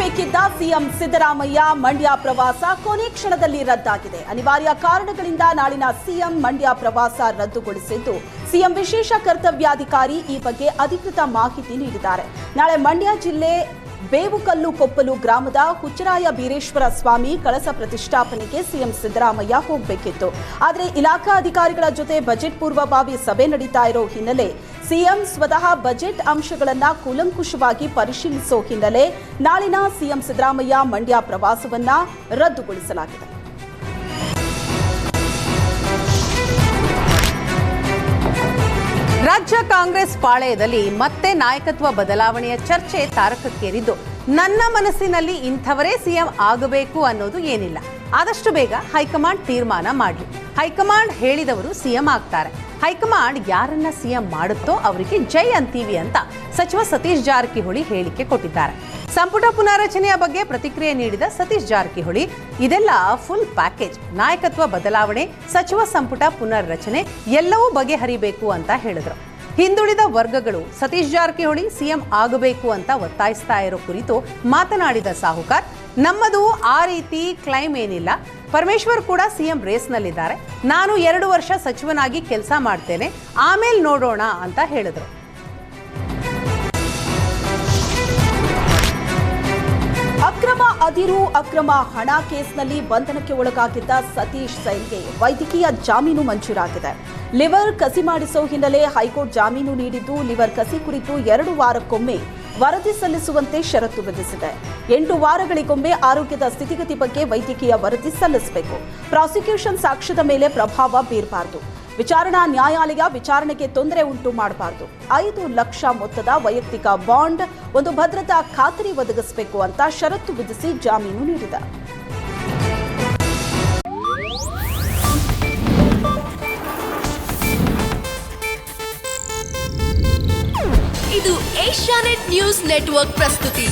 ಹೋಗಬೇಕಿದ್ದ CM Siddaramaiah Mandya ಪ್ರವಾಸ ಕೊನೆ ಕ್ಷಣದಲ್ಲಿ ರದ್ದಾಗಿದೆ. ಅನಿವಾರ್ಯ ಕಾರಣಗಳಿಂದ ನಾಳಿನ ಸಿಎಂ ಮಂಡ್ಯ ಪ್ರವಾಸ ರದ್ದುಗೊಳಿಸಿದ್ದು, ಸಿಎಂ ವಿಶೇಷ ಕರ್ತವ್ಯಾಧಿಕಾರಿ ಈ ಬಗ್ಗೆ ಅಧಿಕೃತ ಮಾಹಿತಿ ನೀಡಿದ್ದಾರೆ. ನಾಳೆ ಮಂಡ್ಯ ಜಿಲ್ಲೆ ಬೇವುಕಲ್ಲು ಕೊಪ್ಪಲು ಗ್ರಾಮದ ಹುಚ್ಚರಾಯ ಬೀರೇಶ್ವರ ಸ್ವಾಮಿ ಕಳಸ ಪ್ರತಿಷ್ಠಾಪನೆಗೆ ಸಿಎಂ ಸಿದ್ದರಾಮಯ್ಯ ಹೋಗಬೇಕಿತ್ತು. ಆದರೆ ಇಲಾಖಾ ಅಧಿಕಾರಿಗಳ ಜೊತೆ ಬಜೆಟ್ ಪೂರ್ವಭಾವಿ ಸಭೆ ನಡೀತಾ ಇರೋ ಹಿನ್ನೆಲೆ ಸಿಎಂ ಸ್ವತಃ ಬಜೆಟ್ ಅಂಶಗಳನ್ನು ಕೂಲಂಕುಷವಾಗಿ ಪರಿಶೀಲಿಸೋ ಹಿನ್ನೆಲೆ ನಾಳಿನ ಸಿಎಂ ಸಿದ್ದರಾಮಯ್ಯ ಮಂಡ್ಯ ಪ್ರವಾಸವನ್ನ ರದ್ದುಗೊಳಿಸಲಾಗಿದೆ. ರಾಜ್ಯ ಕಾಂಗ್ರೆಸ್ ಪಾಳೆಯದಲ್ಲಿ ಮತ್ತೆ ನಾಯಕತ್ವ ಬದಲಾವಣೆಯ ಚರ್ಚೆ ತಾರಕಕ್ಕೇರಿದ್ದು, ನನ್ನ ಮನಸ್ಸಿನಲ್ಲಿ ಇಂಥವರೇ ಸಿಎಂ ಆಗಬೇಕು ಅನ್ನೋದು ಏನಿಲ್ಲ. ಆದಷ್ಟು ಬೇಗ ಹೈಕಮಾಂಡ್ ತೀರ್ಮಾನ ಮಾಡಲಿ. ಹೈಕಮಾಂಡ್ ಹೇಳಿದವರು ಸಿಎಂ ಆಗ್ತಾರೆ. ಹೈಕಮಾಂಡ್ ಯಾರನ್ನ ಸಿಎಂ ಮಾಡುತ್ತೋ ಅವರಿಗೆ ಜೈ ಅಂತೀವಿ ಅಂತ ಸಚಿವ ಸತೀಶ್ ಜಾರಕಿಹೊಳಿ ಹೇಳಿಕೆ ಕೊಟ್ಟಿದ್ದಾರೆ. ಸಂಪುಟ ಪುನಾರಚನೆಯ ಬಗ್ಗೆ ಪ್ರತಿಕ್ರಿಯೆ ನೀಡಿದ ಸತೀಶ್ ಜಾರಕಿಹೊಳಿ, ಇದೆಲ್ಲ ಫುಲ್ ಪ್ಯಾಕೇಜ್. ನಾಯಕತ್ವ ಬದಲಾವಣೆ, ಸಚಿವ ಸಂಪುಟ ಪುನರ್ರಚನೆ ಎಲ್ಲವೂ ಬಗೆಹರಿಬೇಕು ಅಂತ ಹೇಳಿದ್ರು. ಹಿಂದುಳಿದ ವರ್ಗಗಳು ಸತೀಶ್ ಜಾರಕಿಹೊಳಿ ಸಿಎಂ ಆಗಬೇಕು ಅಂತ ಒತ್ತಾಯಿಸ್ತಾ ಇರೋ ಕುರಿತು ಮಾತನಾಡಿದ ಸಾಹುಕಾರ್, ನಮ್ಮದು ಆ ರೀತಿ ಕ್ಲೈಮ್ ಏನಿಲ್ಲ. ಪರಮೇಶ್ವರ್ ಕೂಡ ಸಿಎಂ ರೇಸ್ನಲ್ಲಿದ್ದಾರೆ. ನಾನು 2 ವರ್ಷ ಸಚಿವನಾಗಿ ಕೆಲಸ ಮಾಡ್ತೇನೆ, ಆಮೇಲೆ ನೋಡೋಣ ಅಂತ ಹೇಳಿದ್ರು. ಅಕ್ರಮ ಅದಿರು ಅಕ್ರಮ ಹಣ ಕೇಸ್ನಲ್ಲಿ ಬಂಧನಕ್ಕೆ ಒಳಗಾಗಿದ್ದ ಸತೀಶ್ ಸೈಲ್ಗೆ ವೈದ್ಯಕೀಯ ಜಾಮೀನು ಮಂಜೂರಾಗಿದೆ. ಲಿವರ್ ಕಸಿ ಮಾಡಿಸೋ ಹಿನ್ನೆಲೆ ಹೈಕೋರ್ಟ್ ಜಾಮೀನು ನೀಡಿದ್ದು, ಲಿವರ್ ಕಸಿ ಕುರಿತು 2 ವಾರಕ್ಕೊಮ್ಮೆ ವರದಿ ಸಲ್ಲಿಸುವಂತೆ ಷರತ್ತು ವಿಧಿಸಿದೆ. 8 ವಾರಗಳಿಗೊಮ್ಮೆ ಆರೋಗ್ಯದ ಸ್ಥಿತಿಗತಿ ಬಗ್ಗೆ ವೈದ್ಯಕೀಯ ವರದಿ ಸಲ್ಲಿಸಬೇಕು. ಪ್ರಾಸಿಕ್ಯೂಷನ್ ಸಾಕ್ಷ್ಯದ ಮೇಲೆ ಪ್ರಭಾವ ಬೀರಬಾರದು. ವಿಚಾರಣಾ ನ್ಯಾಯಾಲಯ ವಿಚಾರಣೆಗೆ ತೊಂದರೆ ಉಂಟು ಮಾಡಬಾರದು. 5 ಲಕ್ಷ ಮೊತ್ತದ ವೈಯಕ್ತಿಕ ಬಾಂಡ್, ಒಂದು ಭದ್ರತಾ ಖಾತರಿ ಒದಗಿಸಬೇಕು ಅಂತ ಷರತ್ತು ವಿಧಿಸಿ ಜಾಮೀನು ನೀಡಿದೆ. ಇದು ಏಷ್ಯಾನೆಟ್ ನ್ಯೂಸ್ ನೆಟ್ವರ್ಕ್ ಪ್ರಸ್ತುತಿ.